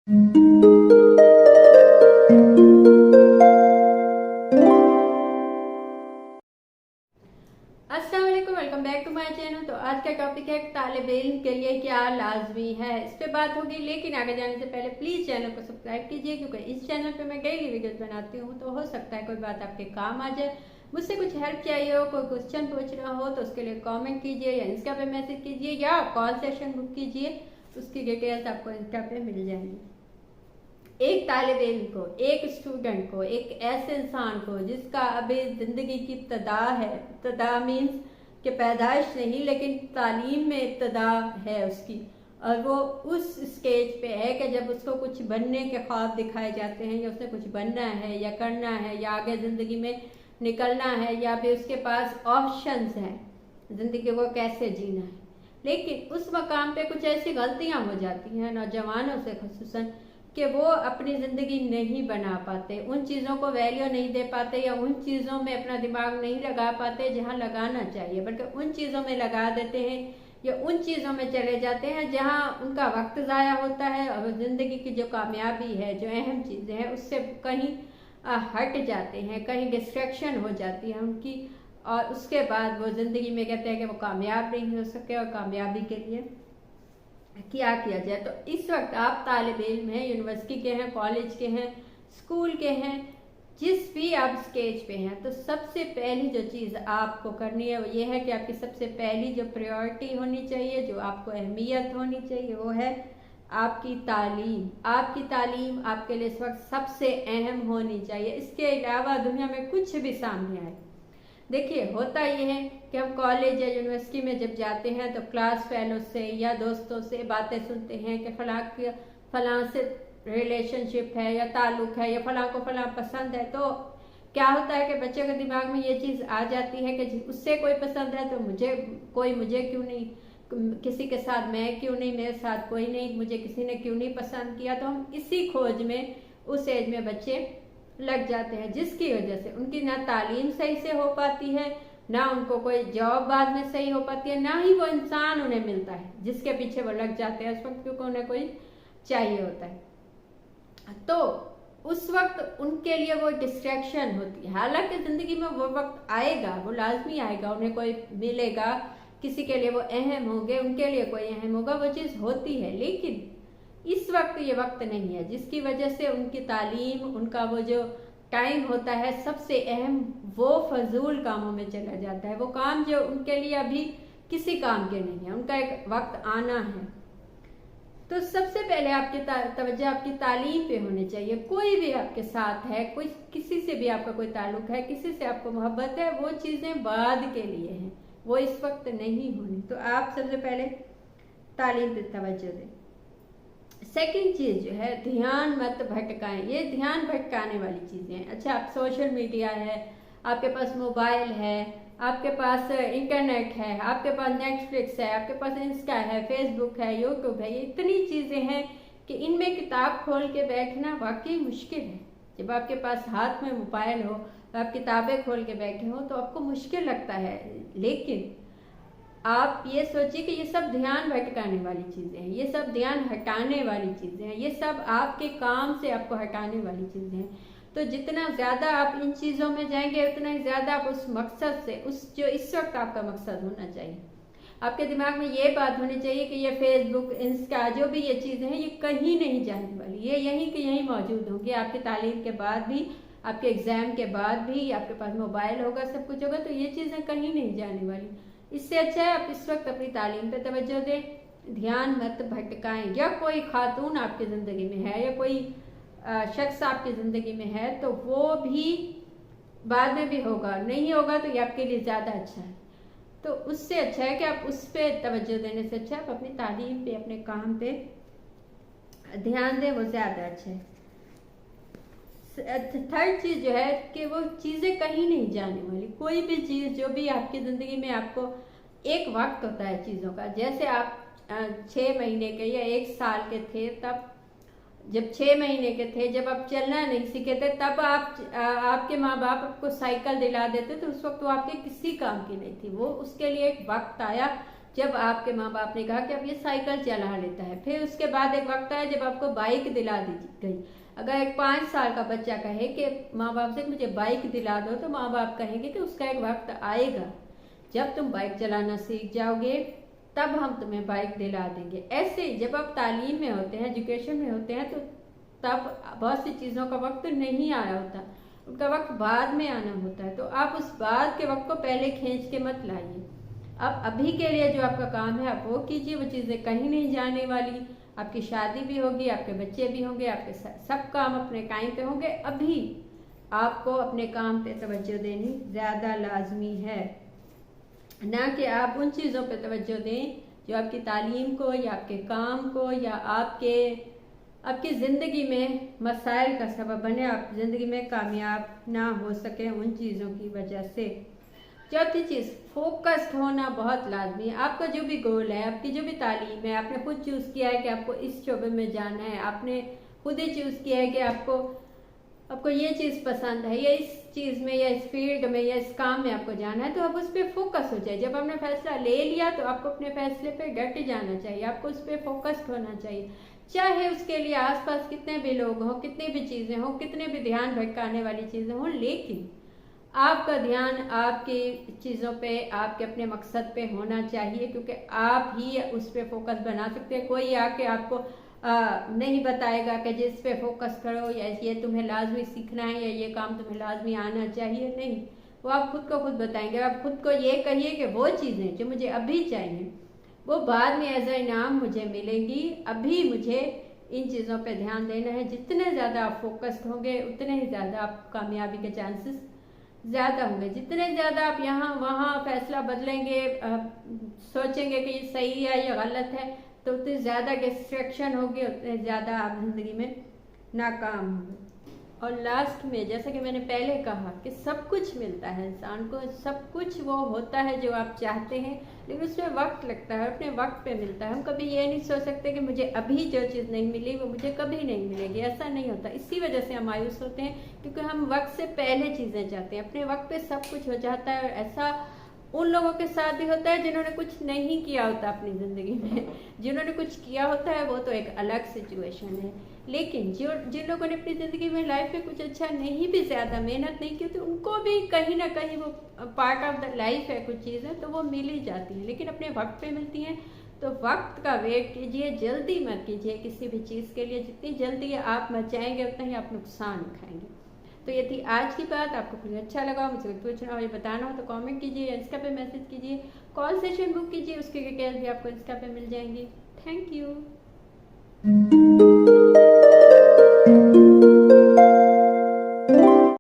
अस्सलामुअलैकुम, welcome back to my channel. तो आज का टॉपिक है तालिब इल्म के लिए क्या लाजमी है, इस पे बात होगी। लेकिन आगे जाने से पहले प्लीज चैनल को सब्सक्राइब कीजिए, क्योंकि इस चैनल पे मैं डेली वीडियोस बनाती हूँ। तो हो सकता है कोई बात आपके काम आ जाए, मुझसे कुछ हेल्प चाहिए हो, कोई क्वेश्चन पूछना हो तो उसके लिए कॉमेंट कीजिए या इंस्टा पे मैसेज कीजिए या कॉल सेशन बुक कीजिए, उसकी डिटेल्स आपको इंस्टा पे मिल जाएंगी। एक तालिब इल्म को, एक स्टूडेंट को, एक ऐसे इंसान को जिसका अभी ज़िंदगी की इब्तदा है, इब्तदा मीन्स कि पैदाइश नहीं लेकिन तालीम में इब्तदा है उसकी, और वो उस स्टेज पे है कि जब उसको कुछ बनने के ख्वाब दिखाए जाते हैं या उसने कुछ बनना है या करना है या आगे ज़िंदगी में निकलना है या फिर उसके पास ऑप्शंस हैं ज़िंदगी को कैसे जीना है। लेकिन उस मकाम पे कुछ ऐसी गलतियां हो जाती हैं नौजवानों से खुसूसन कि वो अपनी ज़िंदगी नहीं बना पाते, उन चीज़ों को वैल्यू नहीं दे पाते या उन चीज़ों में अपना दिमाग नहीं लगा पाते जहाँ लगाना चाहिए, बल्कि उन चीज़ों में लगा देते हैं या उन चीज़ों में चले जाते हैं जहाँ उनका वक्त ज़ाया होता है और ज़िंदगी की जो कामयाबी है, जो अहम चीज़ें हैं, उससे कहीं हट जाते हैं, कहीं डिस्ट्रैक्शन हो जाती है उनकी, और उसके बाद वो ज़िंदगी में कहते हैं कि वो कामयाब नहीं हो सके। और कामयाबी के लिए क्या किया जाए? तो इस वक्त आप तालिब इल्म हैं, यूनिवर्सिटी के हैं, कॉलेज के हैं, स्कूल के हैं, जिस भी आप स्टेज पे हैं, तो सबसे पहली जो चीज़ आपको करनी है वो ये है कि आपकी सबसे पहली जो प्रायोरिटी होनी चाहिए, जो आपको अहमियत होनी चाहिए, वो है आपकी तालीम। आपकी तालीम आपके लिए इस वक्त सबसे अहम होनी चाहिए। इसके अलावा दुनिया में कुछ भी सामने आए, देखिए होता ये है कि हम कॉलेज या यूनिवर्सिटी में जब जाते हैं तो क्लास फेलो से या दोस्तों से बातें सुनते हैं कि फलां से रिलेशनशिप है या ताल्लुक है या फलां को फलां पसंद है। तो क्या होता है कि बच्चे के दिमाग में ये चीज़ आ जाती है कि उससे कोई पसंद है तो मुझे क्यों नहीं, किसी के साथ मैं क्यों नहीं, मेरे साथ कोई नहीं, मुझे किसी ने क्यों नहीं पसंद किया। तो हम इसी खोज में उस एज में बच्चे लग जाते हैं, जिसकी वजह से उनकी ना तालीम सही से हो पाती है, ना उनको कोई जॉब बाद में सही हो पाती है, ना ही वो इंसान उन्हें मिलता है जिसके पीछे वो लग जाते हैं उस वक्त, क्योंकि उन्हें कोई चाहिए होता है। तो उस वक्त उनके लिए वो डिस्ट्रैक्शन होती है। हालांकि जिंदगी में वो वक्त आएगा, वो लाजमी आएगा, उन्हें कोई मिलेगा, किसी के लिए वो अहम होंगे, उनके लिए कोई अहम होगा, वो चीज़ होती है। लेकिन इस वक्त ये वक्त नहीं है, जिसकी वजह से उनकी तालीम, उनका वो जो टाइम होता है सबसे अहम, वो फजूल कामों में चला जाता है। वो काम जो उनके लिए अभी किसी काम के नहीं है, उनका एक वक्त आना है। तो सबसे पहले आपकी तवज्जो आपकी तालीम पे होनी चाहिए। कोई भी आपके साथ है, कोई किसी से भी आपका कोई ताल्लुक है, किसी से आपको मोहब्बत है, वो चीज़ें बाद के लिए हैं, वो इस वक्त नहीं होनी। तो आप सबसे पहले तालीम पे तवज्जो दें। सेकंड चीज़ जो है, ध्यान मत भटकाएं। ये ध्यान भटकाने वाली चीज़ें हैं। अच्छा, आप सोशल मीडिया है, आपके पास मोबाइल है, आपके पास इंटरनेट है, आपके पास नेटफ्लिक्स है, आपके पास इंस्टा है, फेसबुक है, यूट्यूब है, ये इतनी चीज़ें हैं कि इनमें किताब खोल के बैठना वाकई मुश्किल है। जब आपके पास हाथ में मोबाइल हो, आप किताबें खोल के बैठे हो तो आपको मुश्किल लगता है। लेकिन आप ये सोचिए कि ये सब ध्यान भटकाने वाली चीज़ें हैं, ये सब ध्यान हटाने वाली चीज़ें हैं, ये सब आपके काम से आपको हटाने वाली चीज़ें हैं। तो जितना ज़्यादा आप इन चीज़ों में जाएंगे, उतना ही ज़्यादा आप उस मकसद से, उस जो इस वक्त आपका मकसद होना चाहिए, आपके दिमाग में ये बात होनी चाहिए कि ये फेसबुक, इंस्टा, जो भी ये चीज़ें हैं, ये कहीं नहीं जाने वाली, ये यहीं के यहीं मौजूद होंगी। आपकी तालीम के बाद भी, आपके एग्ज़ाम के बाद भी आपके पास मोबाइल होगा, सब कुछ होगा, तो ये चीज़ें कहीं नहीं जाने वाली। इससे अच्छा है आप इस वक्त अपनी तालीम पे तवज्जो दें, ध्यान मत भटकाएं। या कोई खातून आपकी ज़िंदगी में है या कोई शख्स आपकी ज़िंदगी में है, तो वो भी बाद में भी होगा, नहीं होगा तो ये आपके लिए ज़्यादा अच्छा है। तो उससे अच्छा है कि आप उस पर तवज्जो देने से अच्छा आप अपनी तालीम पे, अपने काम पे ध्यान दें, वो ज़्यादा अच्छा है। थर्ड चीज़ जो है कि वो चीज़ें कहीं नहीं जाने वाली। कोई भी चीज़ जो भी आपकी ज़िंदगी में, आपको एक वक्त होता है चीज़ों का। जैसे आप 6 महीने के या 1 साल के थे, तब जब 6 महीने के थे, जब आप चलना नहीं सीखे थे, तब आपके माँ बाप आपको साइकिल दिला देते, तो उस वक्त वो आपके किसी काम की नहीं थी, वो उसके लिए एक वक्त आया जब आपके माँ बाप ने कहा कि अब ये साइकिल चला लेता है। फिर उसके बाद एक वक्त आया जब आपको बाइक दिला दी गई। अगर एक 5 साल का बच्चा कहे कि माँ बाप से मुझे बाइक दिला दो, तो माँ बाप कहेंगे कि उसका एक वक्त आएगा जब तुम बाइक चलाना सीख जाओगे, तब हम तुम्हें बाइक दिला देंगे। ऐसे ही जब आप तालीम में होते हैं, एजुकेशन में होते हैं, तो तब बहुत सी चीज़ों का वक्त नहीं आया होता, उनका वक्त बाद में आना होता है। तो आप उस बाद के वक्त को पहले खींच के मत लाइए। अब अभी के लिए जो आपका काम है आप वो कीजिए, वो चीज़ें कहीं नहीं जाने वाली। आपकी शादी भी होगी, आपके बच्चे भी होंगे, आपके सब काम अपने टाइम पे होंगे। अभी आपको अपने काम पे तवज्जो देनी ज़्यादा लाजमी है, ना कि आप उन चीज़ों पे तवज्जो दें जो आपकी तालीम को या आपके काम को या आपकी ज़िंदगी में मसाइल का सबब बने, आप ज़िंदगी में कामयाब ना हो सके उन चीज़ों की वजह से। चौथी चीज़, फोकस्ड होना बहुत लाजमी है। आपका जो भी गोल है, आपकी जो भी तालीम है, आपने खुद चूज़ किया है कि आपको इस शोबे में जाना है, आपने खुद ही चूज़ किया है कि आपको ये चीज़ पसंद है, या इस चीज़ में या इस फील्ड में या इस काम में आपको जाना है, तो आप उस पर फोकस हो जाए। जब आपने फैसला ले लिया तो आपको अपने फैसले पे डट जाना चाहिए, आपको उस पर फोकस्ड होना चाहिए। चाहे उसके लिए आसपास कितने भी लोग हों, कितनी भी चीज़ें हों, कितने भी ध्यान भटकाने वाली चीज़ें हों, लेकिन आपका ध्यान आपकी चीज़ों पे, आपके अपने मकसद पे होना चाहिए, क्योंकि आप ही उस पर फोकस बना सकते हैं। कोई आके आपको नहीं बताएगा कि जिस पे फोकस करो या ये तुम्हें लाजमी सीखना है या ये काम तुम्हें लाजमी आना चाहिए, नहीं, वो आप खुद को खुद बताएंगे। आप खुद को ये कहिए कि वो चीज़ें जो मुझे अभी चाहिए वो बाद में एज ए इनाम मुझे मिलेंगी, अभी मुझे इन चीज़ों पे ध्यान देना है। जितने ज़्यादा आप फोकस्ड होंगे उतने ही ज़्यादा आप कामयाबी के चांसेस ज़्यादा होंगे। जितने ज़्यादा आप यहाँ वहाँ फैसला बदलेंगे, सोचेंगे कि ये सही है या गलत है, तो उतनी ज़्यादा डिस्ट्रैक्शन होगी, उतने ज़्यादा आप जिंदगी में नाकाम होंगे। और लास्ट में, जैसा कि मैंने पहले कहा कि सब कुछ मिलता है इंसान को, सब कुछ वो होता है जो आप चाहते हैं, लेकिन उसमें वक्त लगता है, अपने वक्त पे मिलता है। हम कभी ये नहीं सोच सकते कि मुझे अभी जो चीज़ नहीं मिली वो मुझे कभी नहीं मिलेगी, ऐसा नहीं होता। इसी वजह से हम मायूस होते हैं, क्योंकि हम वक्त से पहले चीज़ें चाहते हैं, अपने वक्त पे सब कुछ हो जाता है। और ऐसा उन लोगों के साथ भी होता है जिन्होंने कुछ नहीं किया होता अपनी ज़िंदगी में। जिन्होंने कुछ किया होता है वो तो एक अलग सिचुएशन है, लेकिन जिन लोगों ने अपनी ज़िंदगी में लाइफ में कुछ अच्छा नहीं भी ज़्यादा मेहनत नहीं की, तो उनको भी कहीं ना कहीं वो पार्ट ऑफ द लाइफ है, कुछ चीज़ें तो वो मिल ही जाती हैं, लेकिन अपने वक्त पे मिलती हैं। तो वक्त का वेट कीजिए, जल्दी मत कीजिए किसी भी चीज़ के लिए। जितनी जल्दी आप मचाएंगे उतना ही आप नुकसान उठाएंगे। तो ये थी आज की बात। आपको कुछ अच्छा लगा, मुझे कुछ पूछना हो या बताना हो तो कमेंट कीजिए, इंस्टा पे मैसेज कीजिए, कॉल सेशन बुक कीजिए, उसकी डिटेल्स भी आपको इंस्टा पे मिल जाएंगी। Thank you.